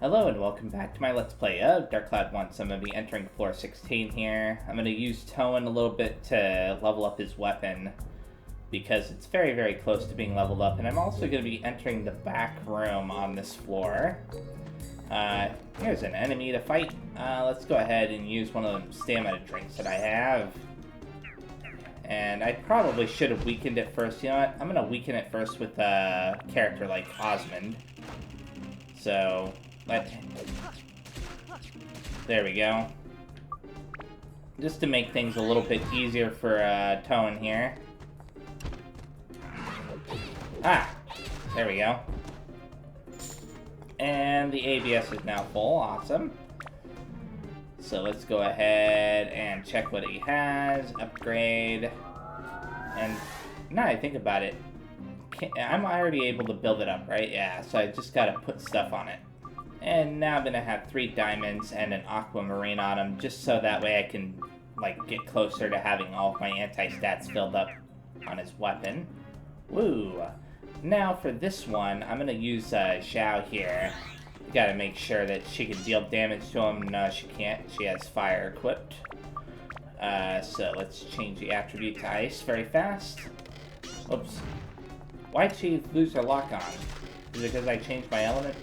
Hello and welcome back to my Let's Play of Dark Cloud 1. So I'm going to be entering floor 16 here. I'm going to use Toan a little bit to level up his weapon because it's very, very close to being leveled up. And I'm also going to be entering the back room on this floor. Here's an enemy to fight. Let's go ahead and use one of the stamina drinks that I have. And I probably should have weakened it first. You know what? I'm going to weaken it first with a character like Osmond. So... there we go. Just to make things a little bit easier for Toan here. Ah! There we go. And the ABS is now full. Awesome. So let's go ahead and check what he has. Upgrade. And now I think about it, I'm already able to build it up, right? Yeah, so I just gotta put stuff on it. And now I'm gonna have 3 diamonds and an aquamarine on him, just so that way I can, like, get closer to having all of my anti-stats filled up on his weapon. Woo! Now for this one, I'm gonna use Xiao here. Gotta make sure that she can deal damage to him. No, she can't. She has fire equipped. So let's change the attribute to ice very fast. Oops. Why'd she lose her lock on? Is it because I changed my element?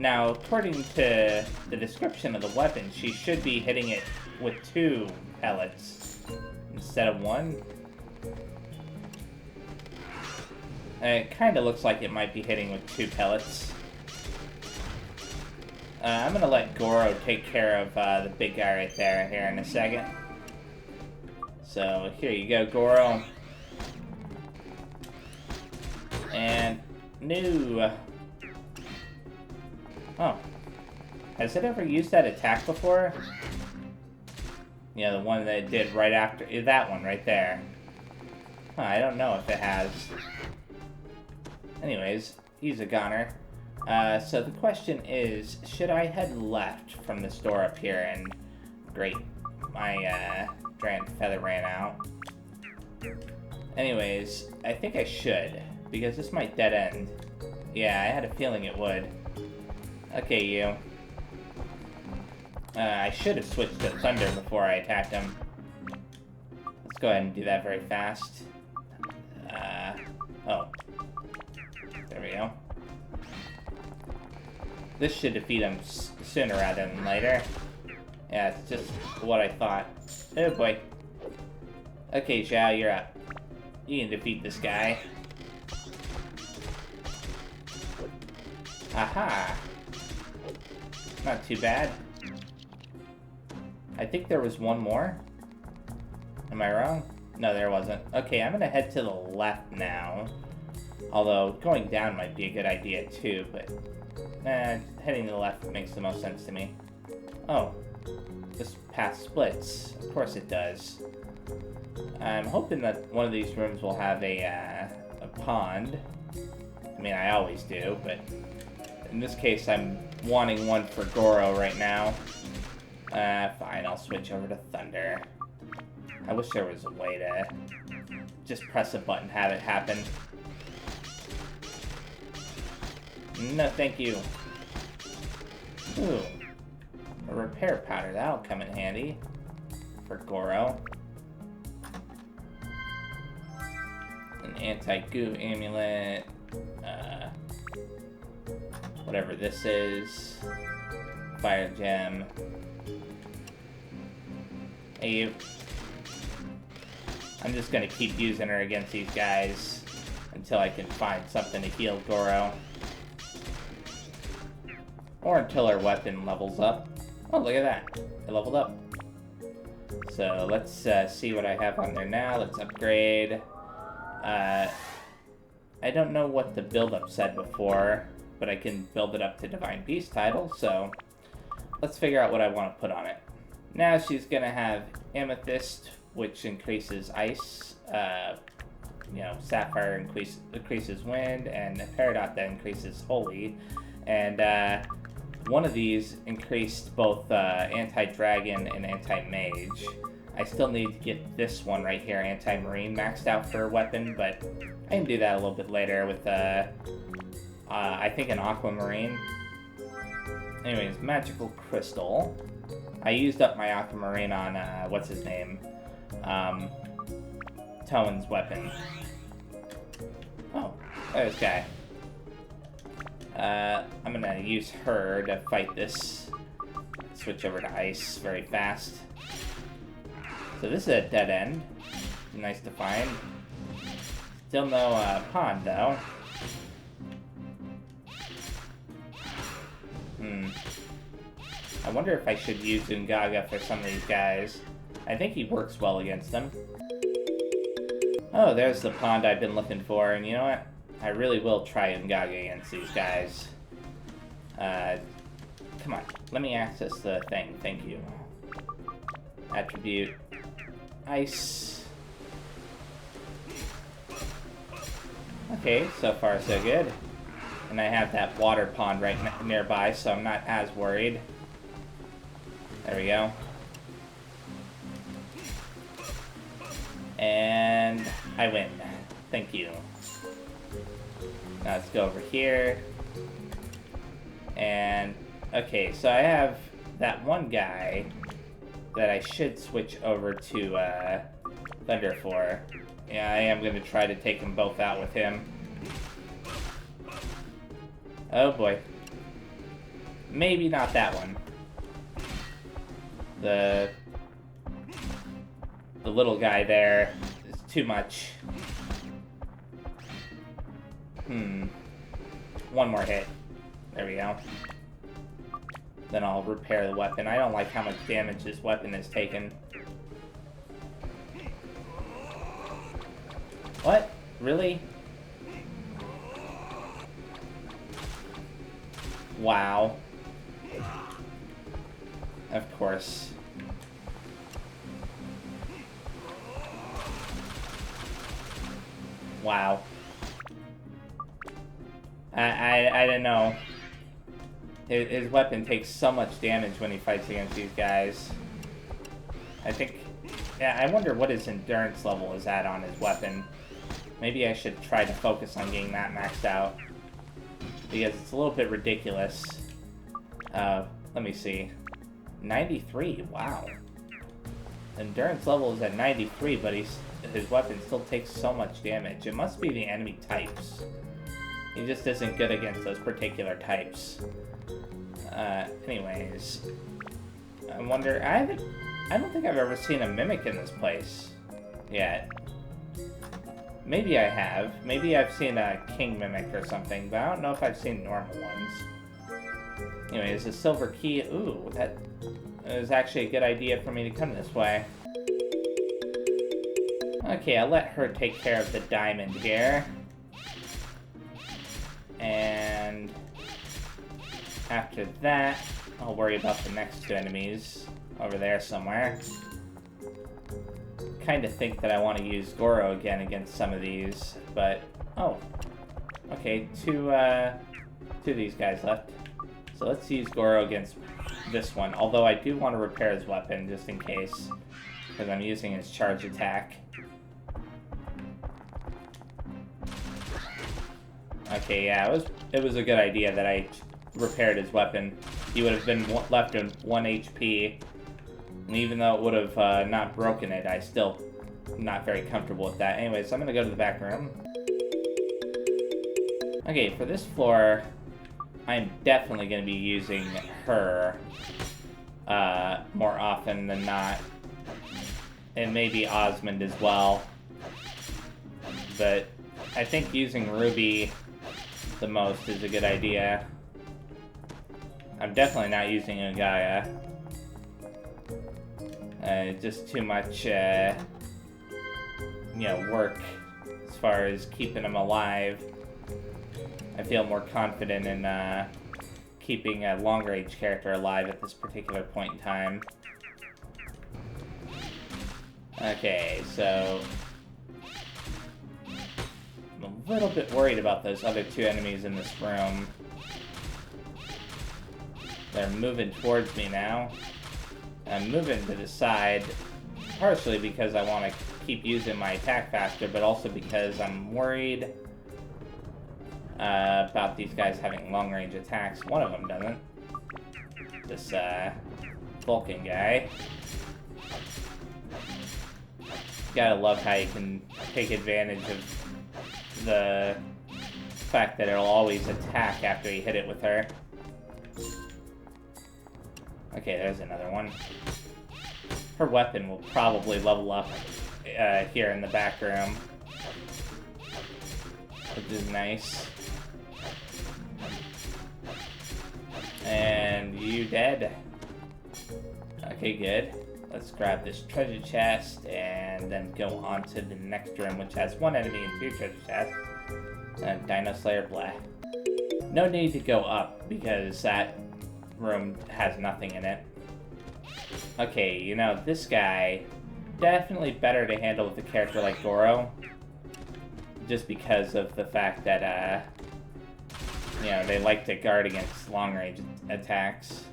Now, according to the description of the weapon, she should be hitting it with 2 pellets instead of 1. It kind of looks like it might be hitting with 2 pellets. I'm going to let Goro take care of the big guy right there here in a second. So, here you go, Goro. And new. Oh. Has it ever used that attack before? Yeah, the one that it did right after. That one right there. Huh, I don't know if it has. Anyways, he's a goner. So the question is, should I head left from this door up here? And great, my Grand Feather ran out. Anyways, I think I should, because this might dead end. Yeah, I had a feeling it would. Okay, you. I should have switched to Thunder before I attacked him. Let's go ahead and do that very fast. Oh. There we go. This should defeat him sooner rather than later. Yeah, it's just what I thought. Oh boy. Okay, Xiao, you're up. You can defeat this guy. Aha! Not too bad. I think there was one more. Am I wrong? No, there wasn't. Okay, I'm gonna head to the left now. Although, going down might be a good idea too, but... heading to the left makes the most sense to me. Oh. This path splits. Of course it does. I'm hoping that one of these rooms will have a pond. I mean, I always do, but... in this case, I'm wanting one for Goro right now. Fine, I'll switch over to Thunder. I wish there was a way to just press a button, have it happen. No, thank you. Ooh. A repair powder, that'll come in handy for Goro. An anti-goo amulet. Whatever this is. Fire gem. Hey, you. I'm just gonna keep using her against these guys until I can find something to heal Goro. Or until her weapon levels up. Oh, look at that. It leveled up. So let's see what I have on there now. Let's upgrade. I don't know what the build-up said before, but I can build it up to Divine Beast title, so let's figure out what I want to put on it. Now she's going to have Amethyst, which increases ice, Sapphire increases wind, and Peridot that increases holy. And one of these increased both anti-dragon and anti-mage. I still need to get this one right here, anti-marine, maxed out for a weapon, but I can do that a little bit later with I think an aquamarine. Anyways, magical crystal. I used up my aquamarine on, what's his name? Towen's weapon. Oh, there's this guy. I'm gonna use her to fight this. Switch over to ice very fast. So this is a dead end. Nice to find. Still no pond though. I wonder if I should use Ungaga for some of these guys. I think he works well against them. Oh, there's the pond I've been looking for, and you know what? I really will try Ungaga against these guys. Come on, let me access the thing, thank you. Attribute. Ice. Okay, so far so good. And I have that water pond right nearby, so I'm not as worried. There we go. And I win. Thank you. Now let's go over here. And, okay, so I have that one guy that I should switch over to Thunder for. Yeah, I am going to try to take them both out with him. Oh boy. Maybe not that one. The little guy there is too much. One more hit. There we go. Then I'll repair the weapon. I don't like how much damage this weapon has taken. What? Really? Wow. Of course. Wow. I don't know. His weapon takes so much damage when he fights against these guys. I think... Yeah, I wonder what his endurance level is at on his weapon. Maybe I should try to focus on getting that maxed out. Because it's a little bit ridiculous. Let me see. 93, wow. Endurance level is at 93, but his weapon still takes so much damage. It must be the enemy types. He just isn't good against those particular types. Anyways. I wonder, I don't think I've ever seen a mimic in this place yet. Maybe I have. Maybe I've seen a king mimic or something, but I don't know if I've seen normal ones. Anyways, a silver key. Ooh, that is actually a good idea for me to come this way. Okay, I'll let her take care of the diamond here. And after that, I'll worry about the next two enemies over there somewhere. Kind of think that I want to use Goro again against some of these, but oh, okay, two of these guys left. So let's use Goro against this one. Although I do want to repair his weapon just in case, because I'm using his charge attack. Okay, yeah, it was a good idea that I repaired his weapon. He would have been left in 1 HP. And even though it would have not broken it, I still not very comfortable with that. Anyway, so I'm going to go to the back room. Okay, for this floor, I'm definitely going to be using her more often than not. And maybe Osmond as well. But I think using Ruby the most is a good idea. I'm definitely not using Ungaga. Just too much, work as far as keeping him alive. I feel more confident in keeping a long-range character alive at this particular point in time. Okay, so I'm a little bit worried about those other two enemies in this room. They're moving towards me now. I'm moving to the side, partially because I want to keep using my attack faster, but also because I'm worried about these guys having long-range attacks. One of them doesn't. this Vulcan guy. Gotta love how you can take advantage of the fact that it'll always attack after you hit it with her. Okay, there's another one. Her weapon will probably level up here in the back room, which is nice. And you dead. Okay, good. Let's grab this treasure chest and then go on to the next room, which has one enemy and 2 treasure chests. And Dino Slayer, blah. No need to go up because that room has nothing in it. Okay, you know, this guy, definitely better to handle with a character like Goro. Just because of the fact that, you know, they like to guard against long-range attacks.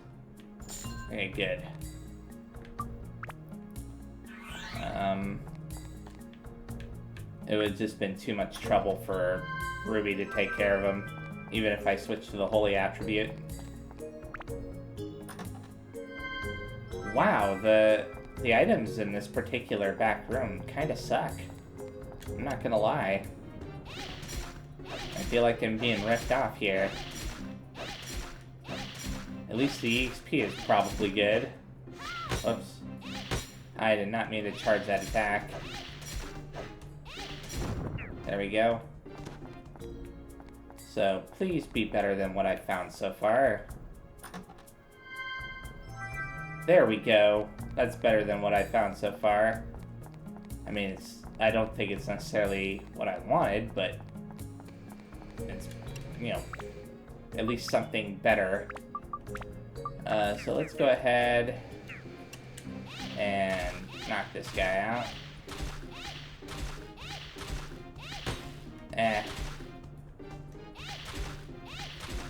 Okay, good. It would have just been too much trouble for Ruby to take care of him, even if I switched to the Holy Attribute. Wow, the items in this particular back room kind of suck. I'm not gonna lie. I feel like I'm being ripped off here. At least the EXP is probably good. Oops. I did not mean to charge that attack. There we go. So, please be better than what I found so far. There we go. That's better than what I found so far. I mean, I don't think it's necessarily what I wanted, but it's, you know, at least something better. So let's go ahead and knock this guy out.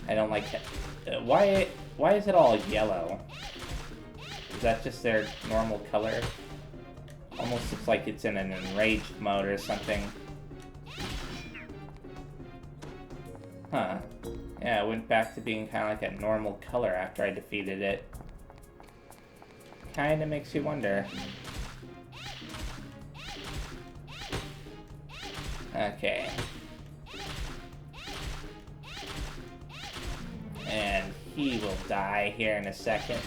I don't like that. Why is it all yellow? Is that just their normal color? Almost looks like it's in an enraged mode or something. Huh. Yeah, it went back to being kind of like a normal color after I defeated it. Kinda makes you wonder. Okay. And he will die here in a second.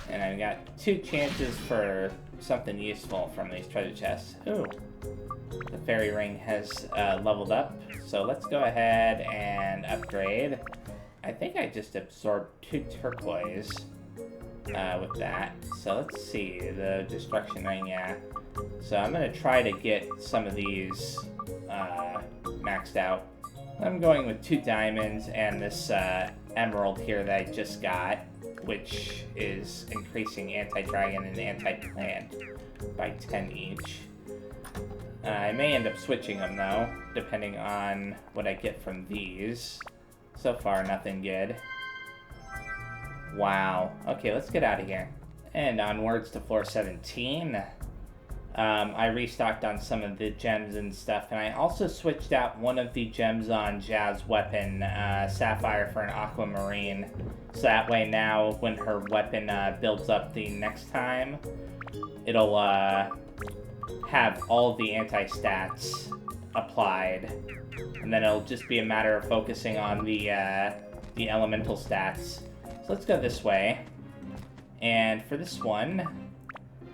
And I've got 2 chances for something useful from these treasure chests. Ooh. The fairy ring has leveled up. So let's go ahead and upgrade. I think I just absorbed 2 turquoise with that. So let's see. The destruction ring, yeah. So I'm going to try to get some of these maxed out. I'm going with 2 diamonds and this emerald here that I just got, which is increasing anti-dragon and anti-plant by 10 each. I may end up switching them though, depending on what I get from these. So far, nothing good. Wow. Okay, let's get out of here. And onwards to floor 17. I restocked on some of the gems and stuff, and I also switched out one of the gems on Jazz weapon, Sapphire, for an Aquamarine. So that way now, when her weapon builds up the next time, it'll have all the anti-stats applied. And then it'll just be a matter of focusing on the elemental stats. So let's go this way. And for this one,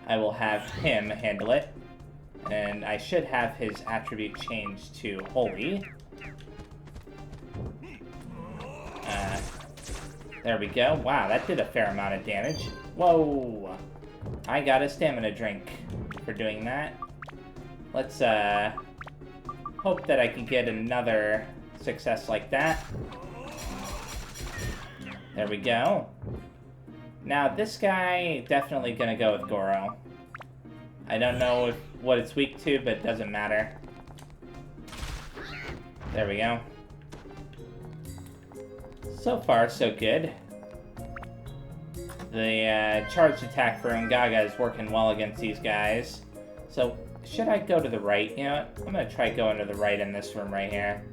I will have him handle it. And I should have his attribute changed to Holy. There we go. Wow, that did a fair amount of damage. Whoa! I got a stamina drink for doing that. Let's hope that I can get another success like that. There we go. Now, this guy, definitely gonna go with Goro. I don't know what it's weak to, but it doesn't matter. There we go. So far, so good. The charged attack for Ungaga is working well against these guys. So, should I go to the right? You know what? I'm gonna try going to the right in this room right here.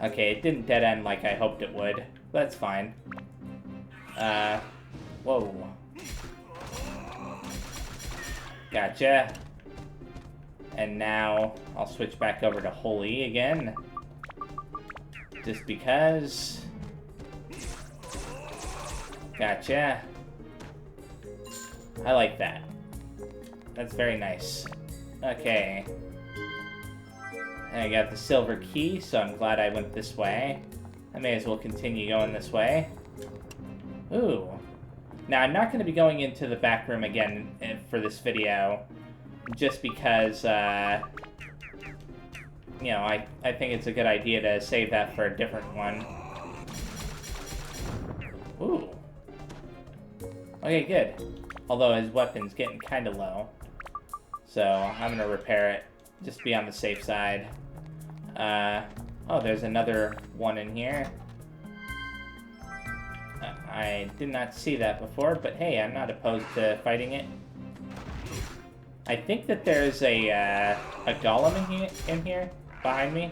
Okay, it didn't dead end like I hoped it would. That's fine. Whoa. Gotcha. And now I'll switch back over to Holy again. Just because. Gotcha. I like that. That's very nice. Okay. And I got the silver key, so I'm glad I went this way. I may as well continue going this way. Ooh. Now, I'm not going to be going into the back room again for this video, just because, you know, I think it's a good idea to save that for a different one. Ooh. Okay, good. Although his weapon's getting kind of low. So, I'm going to repair it, just to be on the safe side. Oh, there's another one in here. I did not see that before, but hey, I'm not opposed to fighting it. I think that there's a golem in here behind me,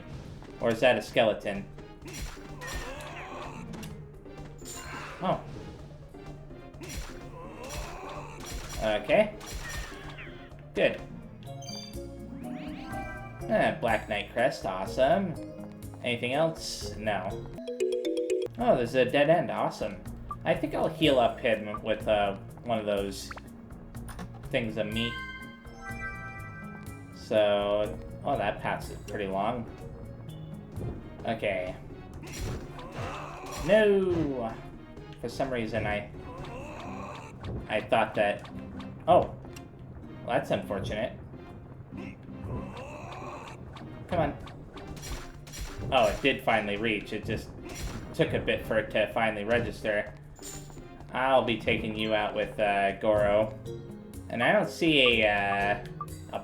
or is that a skeleton? Oh. Okay. Good. Black Knight Crest, awesome. Anything else? No. Oh, there's a dead end, awesome. I think I'll heal up him with one of those things of meat. So, oh, that path is pretty long. Okay. No! For some reason, I thought that... Oh. Well, that's unfortunate. Come on. Oh, it did finally reach. It just took a bit for it to finally register. I'll be taking you out with Goro. And I don't see a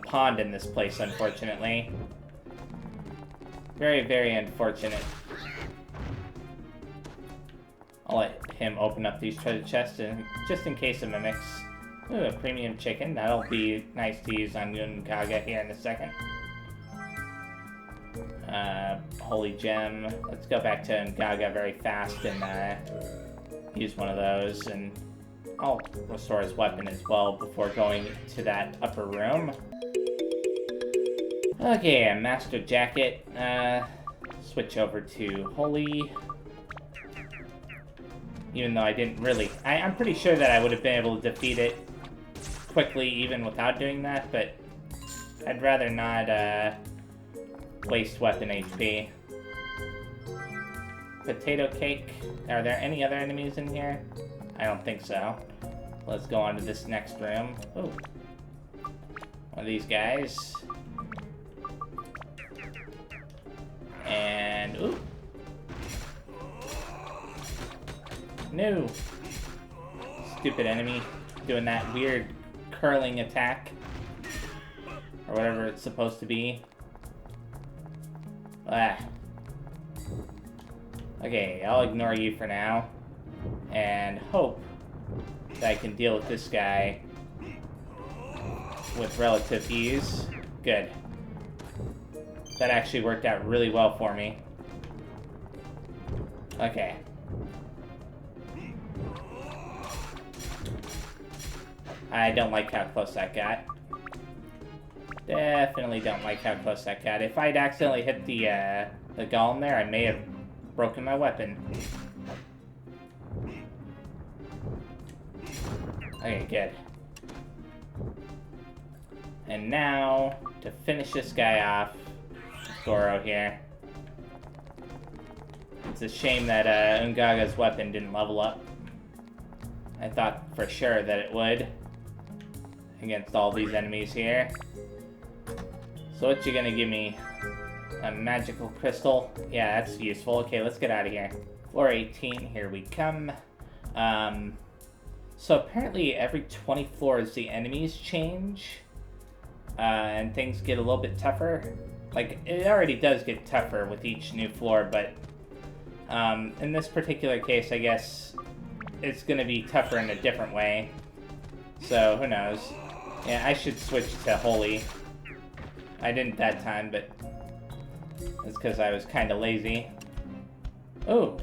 pond in this place, unfortunately. Very, very unfortunate. I'll let him open up these treasure chests just in case of mimics. Ooh, a premium chicken. That'll be nice to use on Gungaga here in a second. Holy gem. Let's go back to Ngaga very fast and use one of those, and I'll restore his weapon as well before going to that upper room. Okay, a master jacket. Switch over to Holy. Even though I didn't really... I'm pretty sure that I would have been able to defeat it quickly even without doing that, but I'd rather not waste weapon HP. Potato cake. Are there any other enemies in here? I don't think so. Let's go on to this next room. Ooh. One of these guys. And, ooh. No. Stupid enemy doing that weird curling attack. Or whatever it's supposed to be. Ah. Okay, I'll ignore you for now. And hope that I can deal with this guy with relative ease. Good. That actually worked out really well for me. Okay. I don't like how close that got. Definitely don't like how close that got. If I'd accidentally hit the golem there, I may have broken my weapon. Okay, good. And now, to finish this guy off, Goro here. It's a shame that Ungaga's weapon didn't level up. I thought for sure that it would. Against all these enemies here. So what you gonna give me? A magical crystal? Yeah, that's useful. Okay, let's get out of here. Floor 18, here we come. So apparently every 20 floors the enemies change. And things get a little bit tougher. Like, it already does get tougher with each new floor, but in this particular case, I guess it's gonna be tougher in a different way. So, who knows? Yeah, I should switch to Holy. I didn't that time, but it's because I was kind of lazy. Oh.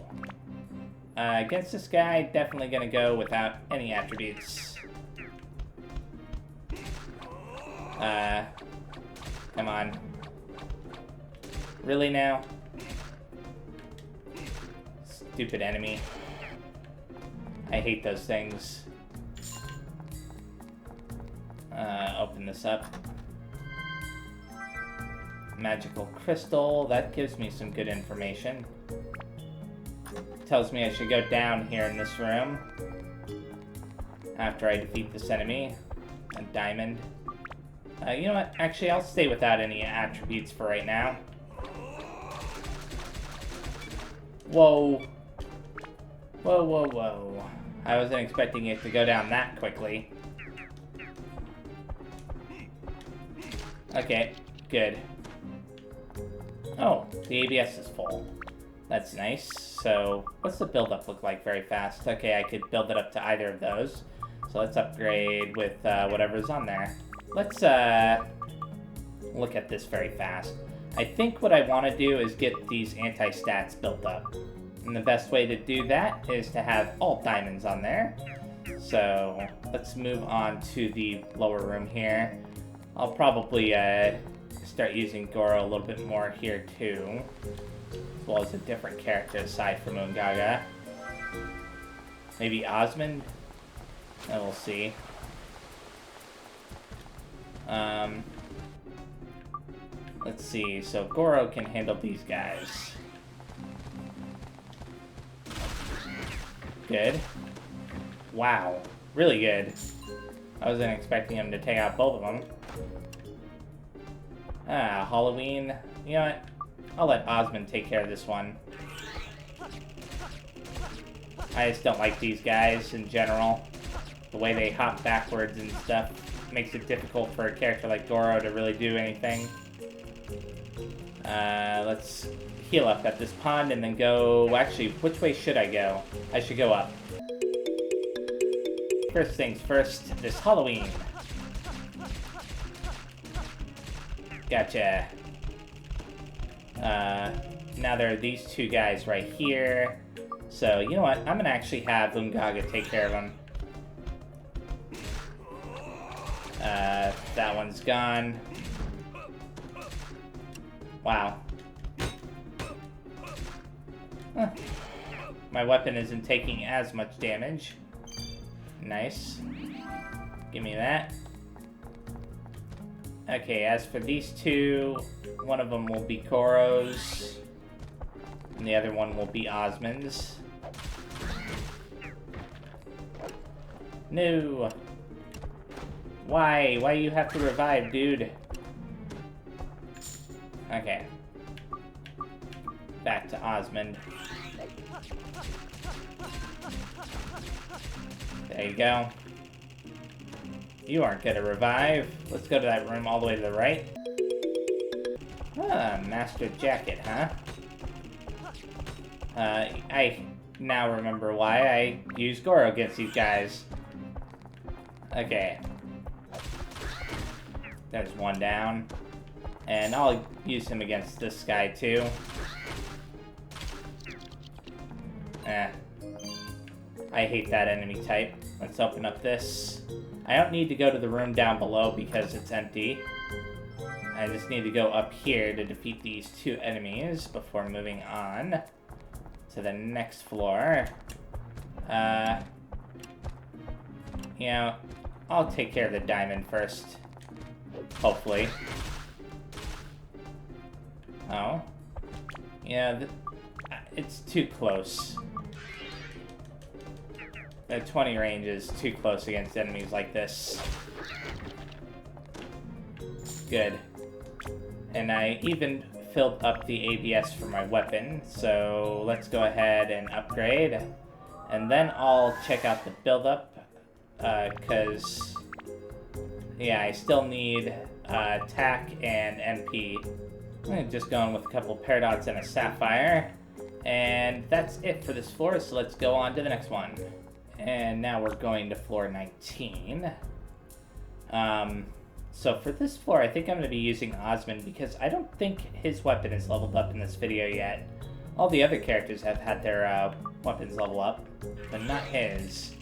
Against this guy, definitely gonna go without any attributes. Come on. Really now? Stupid enemy. I hate those things. Open this up. Magical crystal. That gives me some good information. Tells me I should go down here in this room after I defeat this enemy. A diamond. You know what? Actually, I'll stay without any attributes for right now. Whoa. Whoa, whoa, whoa. I wasn't expecting it to go down that quickly. Okay, good. Oh, the ABS is full. That's nice. So, what's the build-up look like very fast? Okay, I could build it up to either of those. So let's upgrade with whatever's on there. Let's look at this very fast. I think what I want to do is get these anti-stats built up. And the best way to do that is to have all diamonds on there. So let's move on to the lower room here. I'll probably start using Goro a little bit more here too. As well as a different character aside from Ungaga. Maybe Osmond? And we'll see. Let's see. So Goro can handle these guys. Good. Wow. Really good. I wasn't expecting him to take out both of them. Halloween. You know what? I'll let Osmond take care of this one. I just don't like these guys in general. The way they hop backwards and stuff makes it difficult for a character like Goro to really do anything. Let's heal up at this pond and then go... Actually, which way should I go? I should go up. First things first, this Halloween. Gotcha. Now there are these two guys right here. So, you know what? I'm gonna actually have Ungaga take care of them. That one's gone. Wow. Huh. My weapon isn't taking as much damage. Nice. Give me that. Okay, as for these two, one of them will be Goro's, and the other one will be Osmond's. No! Why? Why you have to revive, dude? Okay. Back to Osmond. There you go. You aren't gonna revive. Let's go to that room all the way to the right. Ah, Master Jacket, huh? I now remember why I use Goro against these guys. Okay. There's one down. And I'll use him against this guy too. I hate that enemy type. Let's open up this. I don't need to go to the room down below because it's empty. I just need to go up here to defeat these two enemies before moving on to the next floor. You know, I'll take care of the diamond first. Hopefully. Oh. Yeah, it's too close. The 20 range is too close against enemies like this. Good. And I even filled up the ABS for my weapon, so let's go ahead and upgrade. And then I'll check out the build-up, because, yeah, I still need TAC and MP. I'm just going with a couple Paradox and a Sapphire. And that's it for this floor, so let's go on to the next one. And now we're going to floor 19. So for this floor, I think I'm going to be using Osmond because I don't think his weapon is leveled up in this video yet. All the other characters have had their weapons level up, but not his.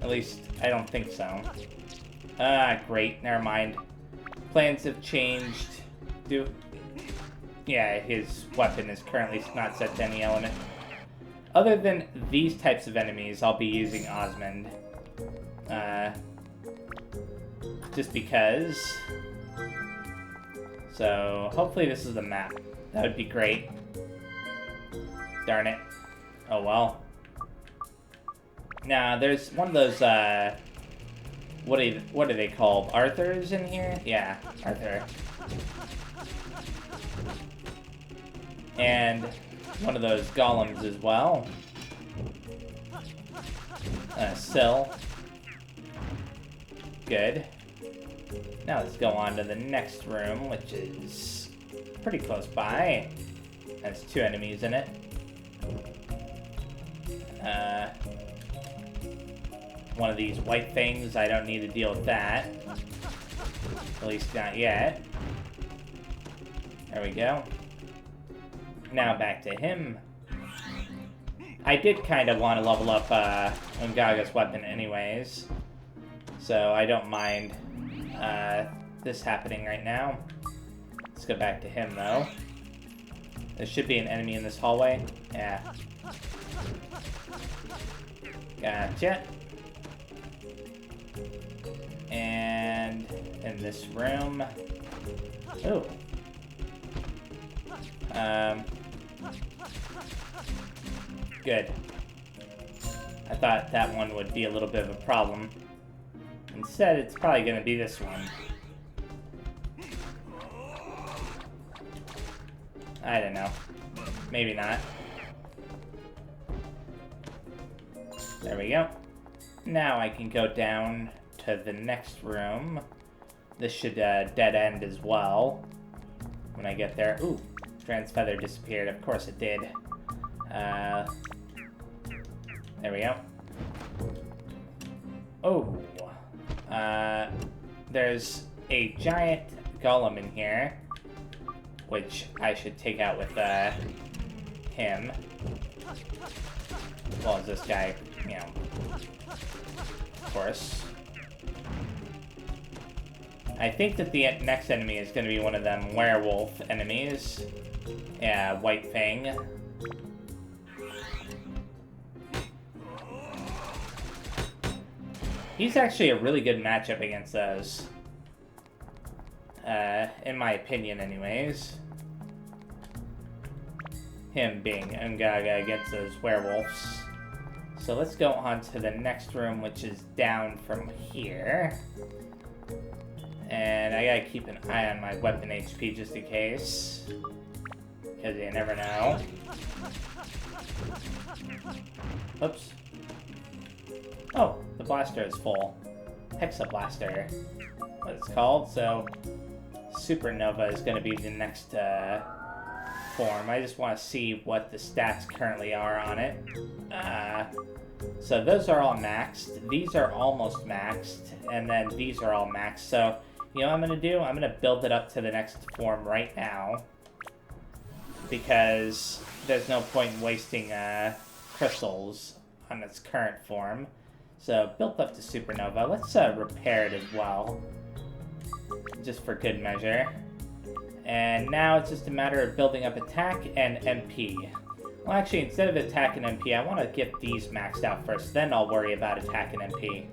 At least, I don't think so. Great, never mind. Plans have changed. Yeah, his weapon is currently not set to any element. Other than these types of enemies, I'll be using Osmond. Just because. So, hopefully this is the map. That would be great. Darn it. Oh well. Now, there's one of those, what are they called? Arthurs in here? Yeah, Arthur. And one of those golems as well. Sill. Good. Now let's go on to the next room, which is pretty close by. Has 2 enemies in it. One of these white things, I don't need to deal with that. At least not yet. There we go. Now back to him. I did kind of want to level up Ungaga's weapon anyways. So I don't mind this happening right now. Let's go back to him though. There should be an enemy in this hallway. Yeah. Gotcha. And in this room. Ooh. Good. I thought that one would be a little bit of a problem. Instead, it's probably going to be this one. I don't know. Maybe not. There we go. Now I can go down to the next room. This should dead end as well when I get there. Ooh, Strand's feather disappeared. Of course it did. There we go. Oh. There's a giant golem in here, which I should take out with him. As well as this guy, you know, of course. I think that the next enemy is going to be one of them werewolf enemies. Yeah, White Fang. He's actually a really good matchup against those. In my opinion, anyways. Him being Ungaga against those werewolves. So let's go on to the next room, which is down from here. And I gotta keep an eye on my weapon HP just in case. Because you never know. Oops. Oh, the blaster is full. Hexa blaster, what it's called. So, Supernova is going to be the next form. I just want to see what the stats currently are on it. So those are all maxed. These are almost maxed, and then these are all maxed. So, you know what I'm going to do? I'm going to build it up to the next form right now, because there's no point in wasting crystals on its current form. So, built up to Supernova. Let's repair it as well, just for good measure. And now it's just a matter of building up attack and MP. Well, actually, instead of attack and MP, I want to get these maxed out first, then I'll worry about attack and MP.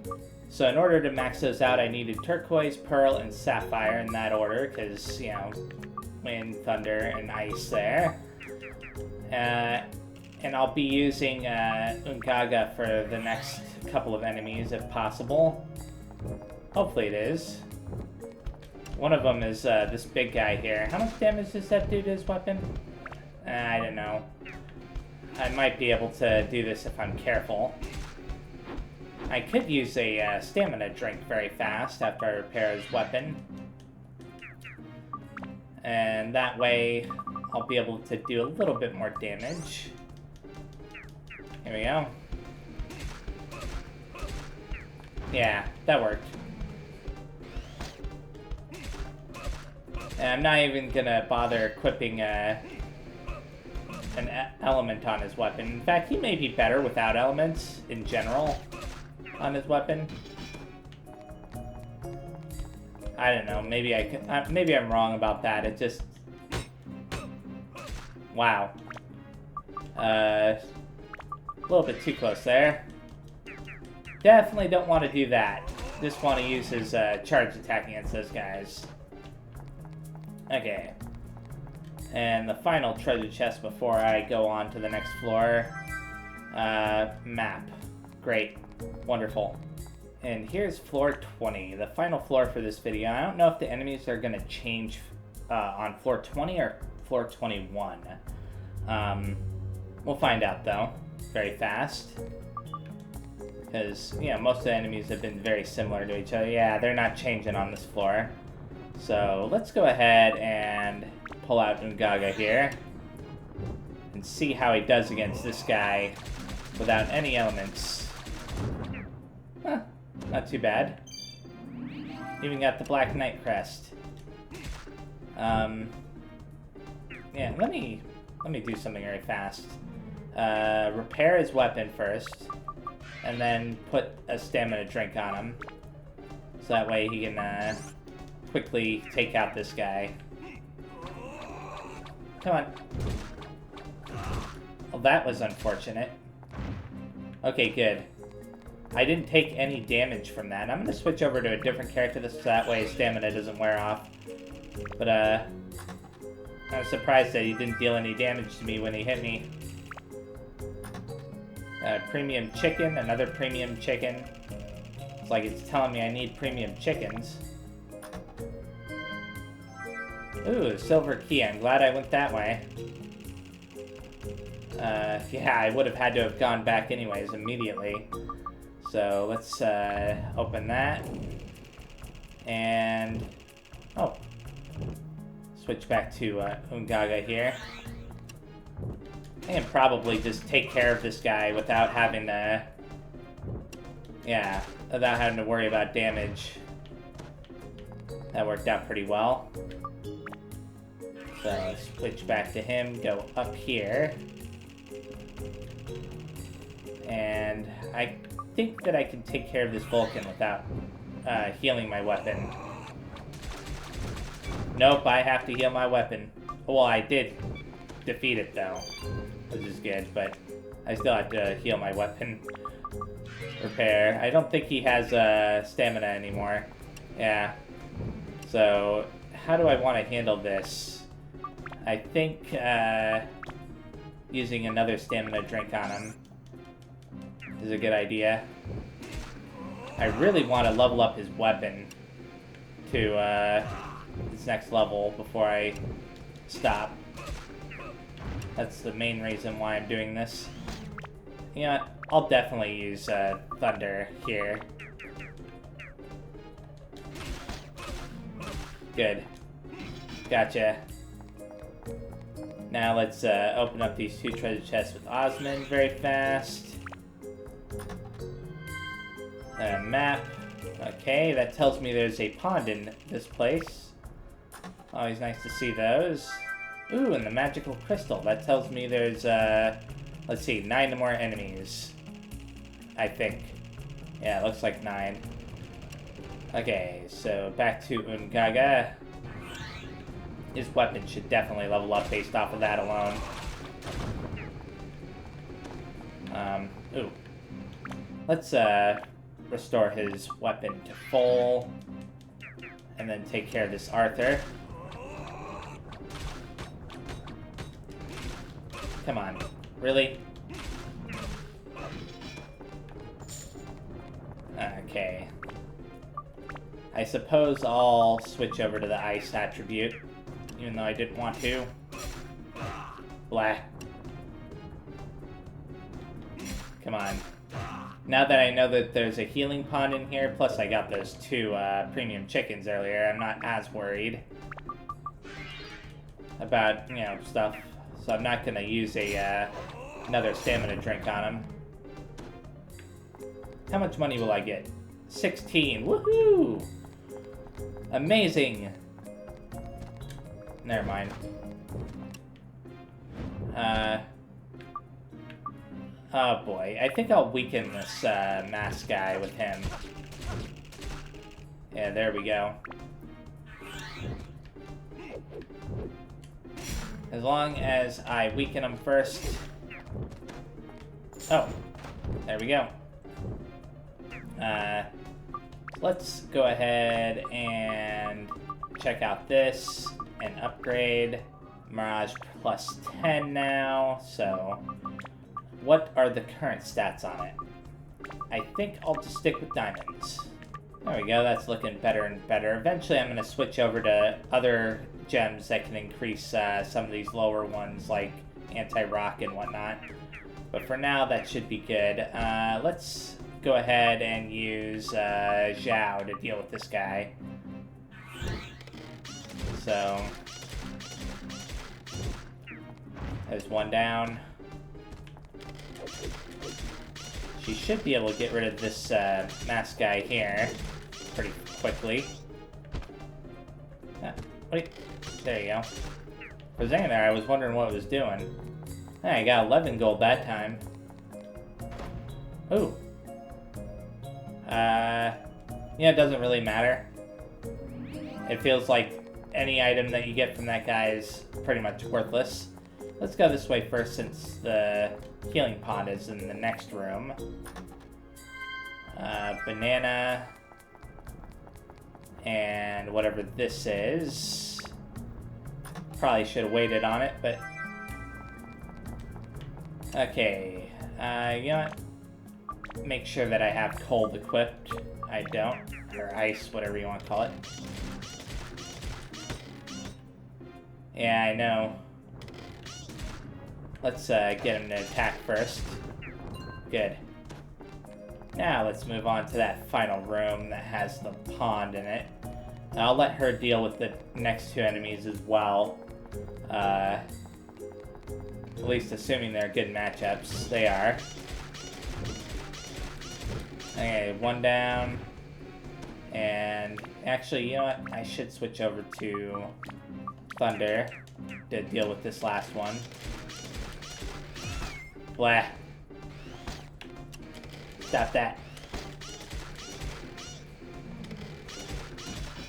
So in order to max those out, I needed Turquoise, Pearl, and Sapphire in that order, because, you know, Wind, Thunder, and Ice there. And I'll be using Ungaga for the next couple of enemies, if possible. Hopefully it is. One of them is this big guy here. How much damage does that do to his weapon? I don't know. I might be able to do this if I'm careful. I could use a stamina drink very fast after I repair his weapon. And that way, I'll be able to do a little bit more damage. Here we go. Yeah, that worked. And I'm not even gonna bother equipping an element on his weapon. In fact, he may be better without elements in general on his weapon. I don't know. Maybe maybe I'm wrong about that. It just, wow. A little bit too close there. Definitely don't want to do that. Just want to use his charge attack against those guys. Okay. And the final treasure chest before I go on to the next floor. Map. Great. Wonderful. And here's floor 20, the final floor for this video. I don't know if the enemies are going to change on floor 20 or floor 21. We'll find out, though, very fast. Because, you know, most of the enemies have been very similar to each other. Yeah, they're not changing on this floor. So let's go ahead and pull out Ungaga here. And see how he does against this guy without any elements. Huh, not too bad. Even got the Black Knight crest. Yeah, let me do something very fast. Repair his weapon first. And then put a stamina drink on him. So that way he can quickly take out this guy. Come on. Well, that was unfortunate. Okay, good. I didn't take any damage from that. I'm going to switch over to a different character so that way his stamina doesn't wear off. But, I was surprised that he didn't deal any damage to me when he hit me. Premium chicken, another premium chicken. It's like it's telling me I need premium chickens. Ooh, silver key. I'm glad I went that way. Yeah, I would have had to have gone back anyways immediately. So let's open that. And oh, switch back to Ungaga here. I can probably just take care of this guy without having to, yeah, without having to worry about damage. That worked out pretty well. So let's switch back to him, go up here. And I think that I can take care of this Vulcan without healing my weapon. Nope, I have to heal my weapon. Well, I did defeat it though, which is good, but I still have to heal my weapon. Repair. I don't think he has stamina anymore. Yeah. So, how do I want to handle this? I think using another stamina drink on him is a good idea. I really want to level up his weapon to his next level before I stop. That's the main reason why I'm doing this. You know, I'll definitely use Thunder here. Good. Gotcha. Now let's open up these two treasure chests with Osmond very fast. Map. Okay, that tells me there's a pond in this place. Always nice to see those. Ooh, and the magical crystal. That tells me there's, let's see, 9 more enemies. I think. Yeah, it looks like 9. Okay, so back to Ungaga. His weapon should definitely level up based off of that alone. Ooh. Let's, restore his weapon to full. And then take care of this Arthur. Come on. Really? Okay. I suppose I'll switch over to the ice attribute, even though I didn't want to. Blah. Come on. Now that I know that there's a healing pond in here, plus I got those 2 premium chickens earlier, I'm not as worried about, you know, stuff. So I'm not going to use a another stamina drink on him. How much money will I get? 16. Woohoo! Amazing! Never mind. Oh boy, I think I'll weaken this mask guy with him. Yeah, there we go. As long as I weaken him first. Oh, there we go. Let's go ahead and check out this and upgrade. Mirage plus 10 now, so what are the current stats on it? I think I'll just stick with diamonds. There we go, that's looking better and better. Eventually I'm going to switch over to other gems that can increase some of these lower ones like anti-rock and whatnot. But for now, that should be good. Let's go ahead and use Zhao to deal with this guy. So, there's one down. She should be able to get rid of this mask guy here pretty quickly. Wait, there you go. For a second there, I was wondering what it was doing. Hey, I got 11 gold that time. Ooh. Yeah, it doesn't really matter. It feels like any item that you get from that guy is pretty much worthless. Let's go this way first since the healing pond is in the next room. Banana. And whatever this is. Probably should have waited on it, but... Okay. You know what? Make sure that I have cold equipped. I don't. Or ice, whatever you want to call it. Yeah, I know. Let's get him to attack first. Good. Now let's move on to that final room that has the pond in it. I'll let her deal with the next two enemies as well. At least assuming they're good matchups. They are. Okay, one down. And actually, you know what? I should switch over to Thunder to deal with this last one. Blah. Stop that.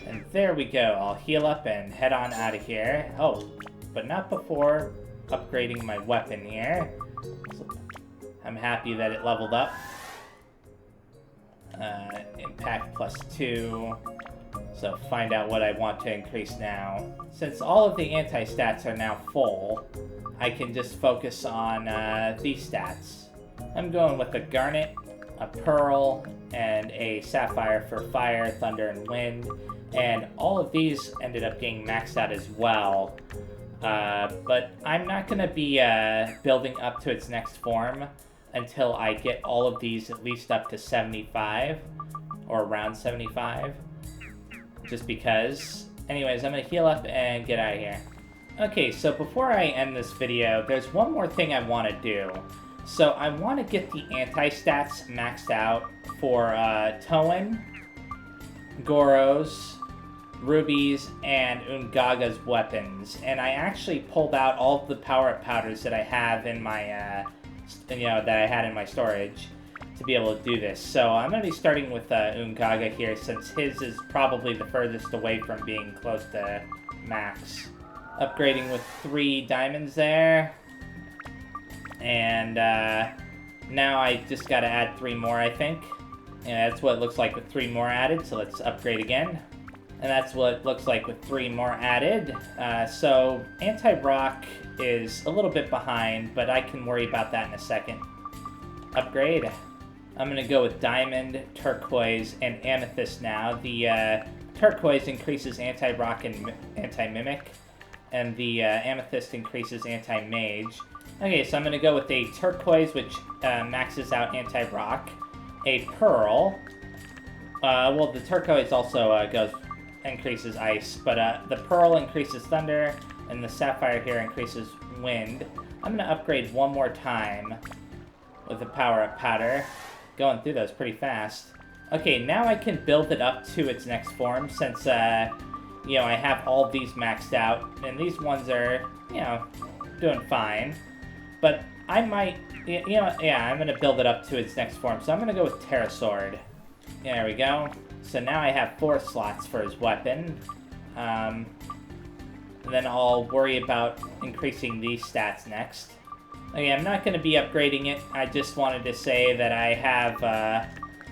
And there we go. I'll heal up and head on out of here. Oh, but not before upgrading my weapon here. So I'm happy that it leveled up. Impact plus 2. So find out what I want to increase now. Since all of the anti-stats are now full, I can just focus on these stats. I'm going with a Garnet, a Pearl, and a Sapphire for Fire, Thunder, and Wind. And all of these ended up getting maxed out as well. But I'm not going to be building up to its next form until I get all of these at least up to 75, or around 75. Just because. Anyways, I'm going to heal up and get out of here. Okay, so before I end this video, there's one more thing I want to do. So I want to get the anti-stats maxed out for Toan, Goro's, Ruby's, and Ungaga's weapons. And I actually pulled out all of the power-up powders that I have in my, that I had in my storage to be able to do this. So I'm going to be starting with Ungaga here, since his is probably the furthest away from being close to max. Upgrading with 3 diamonds there. And now I just got to add 3 more, I think. And that's what it looks like with 3 more added, so let's upgrade again. And that's what it looks like with 3 more added. So anti-rock is a little bit behind, but I can worry about that in a second. Upgrade. I'm going to go with diamond, turquoise, and amethyst now. The turquoise increases anti-rock and anti-mimic, and the amethyst increases anti-mage. Okay, so I'm going to go with a turquoise, which maxes out anti-rock, a pearl. Well, the turquoise also increases ice, but the pearl increases thunder, and the sapphire here increases wind. I'm going to upgrade one more time with the power-up powder. Going through those pretty fast. Okay, now I can build it up to its next form, since, I have all these maxed out, and these ones are, doing fine. But I might, you know, yeah, I'm gonna build it up to its next form. So I'm gonna go with Pterosword. There we go. So now I have 4 slots for his weapon. And then I'll worry about increasing these stats next. Okay, I'm not going to be upgrading it. I just wanted to say that I have,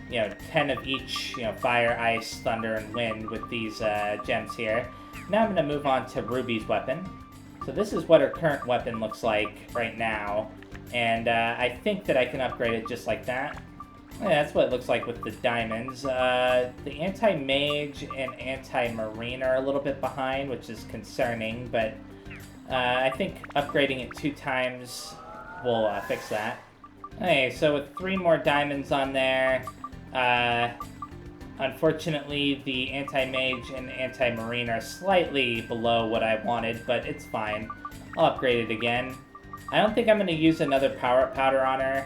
you know, 10 of each, you know, fire, ice, thunder, and wind with these gems here. Now I'm going to move on to Ruby's weapon. So this is what her current weapon looks like right now. And I think that I can upgrade it just like that. Yeah, that's what it looks like with the diamonds. The anti-mage and anti-marine are a little bit behind, which is concerning, but I think upgrading it 2 times will fix that. Okay, so with 3 more diamonds on there, unfortunately the anti-mage and anti-marine are slightly below what I wanted, but it's fine. I'll upgrade it again. I don't think I'm going to use another power-up powder on her,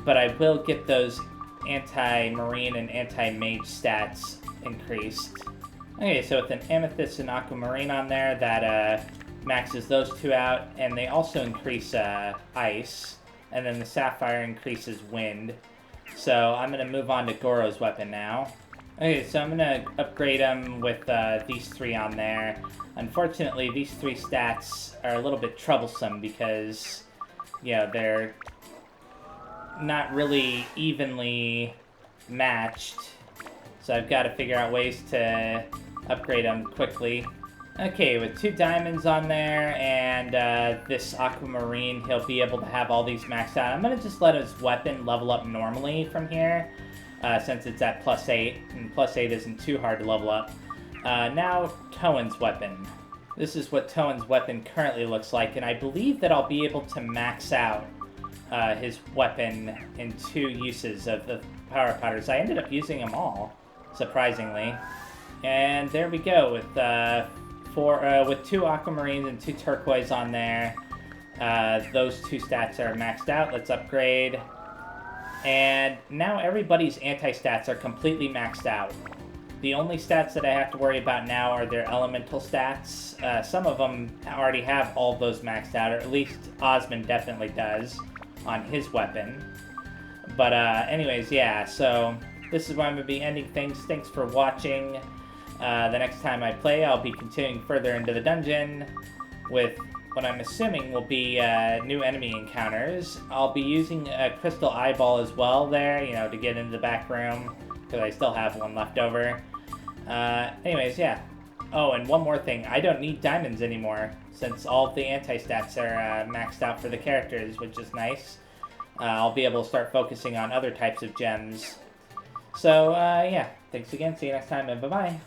but I will get those anti-marine and anti-mage stats increased. Okay, so with an amethyst and aquamarine on there, that maxes those 2 out, and they also increase ice, and then the sapphire increases wind. So I'm going to move on to Goro's weapon now. Okay, so I'm going to upgrade them with these 3 on there. Unfortunately, these 3 stats are a little bit troublesome because, you know, they're not really evenly matched, so I've got to figure out ways to upgrade them quickly. Okay, with 2 diamonds on there and this aquamarine, he'll be able to have all these maxed out. I'm gonna just let his weapon level up normally from here, since it's at +8, and +8 isn't too hard to level up. Now, Toan's weapon. This is what Toan's weapon currently looks like, and I believe that I'll be able to max out his weapon in 2 uses of the power powders. I ended up using them all, surprisingly. And there we go, with 2 aquamarines and 2 turquoise on there. Those 2 stats are maxed out. Let's upgrade. And now everybody's anti-stats are completely maxed out. The only stats that I have to worry about now are their elemental stats. Some of them already have all those maxed out, or at least Osmond definitely does on his weapon. But anyways, yeah, so this is where I'm going to be ending things. Thanks for watching. The next time I play, I'll be continuing further into the dungeon with what I'm assuming will be new enemy encounters. I'll be using a crystal eyeball as well there, you know, to get into the back room, because I still have one left over. Anyways, yeah. Oh, and one more thing. I don't need diamonds anymore, since all of the anti-stats are maxed out for the characters, which is nice. I'll be able to start focusing on other types of gems. So, yeah. Thanks again. See you next time, and bye-bye.